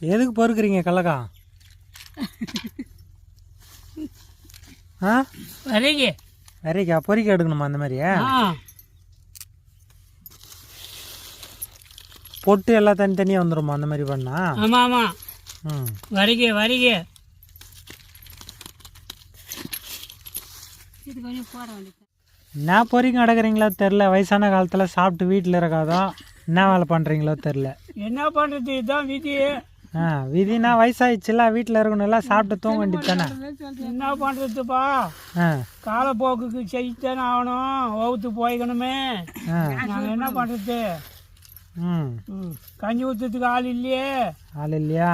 எதுக்கு பொறுக்குறீங்க கடலக்கா? ஆ வரைக்கா பொறிக்க எடுக்கணுமா அந்த மாதிரியா? பொட்டு எல்லாம் தனித்தனியாக வந்துடுமா அந்த மாதிரி பண்ணா? ஆமாம் ஆமாம். வரிக இது கொஞ்சம் போட வேண்டியது. என்ன பொறிக்க நடக்கிறீங்களோ தெரில. வயசான காலத்தில் சாப்பிட்டு வீட்டில் இருக்காதோ என்ன வேலை பண்ணுறீங்களோ தெரில. என்ன பண்ணுறது, இதுதான் விதி. விதினா வயசாயிடுச்சுல, வீட்டில் இருக்கணும்ல, சாப்பிட்டு தூங்க வேண்டியது தானே. என்ன பண்ணுறதுப்பா, காலப்போக்குக்கு செய்தானே ஆகணும். வகுத்து போய்க்கணுமே. நாங்கள் என்ன பண்ணுறது? கஞ்சி ஊற்றுறதுக்கு ஆள் இல்லையே. ஆள் இல்லையா?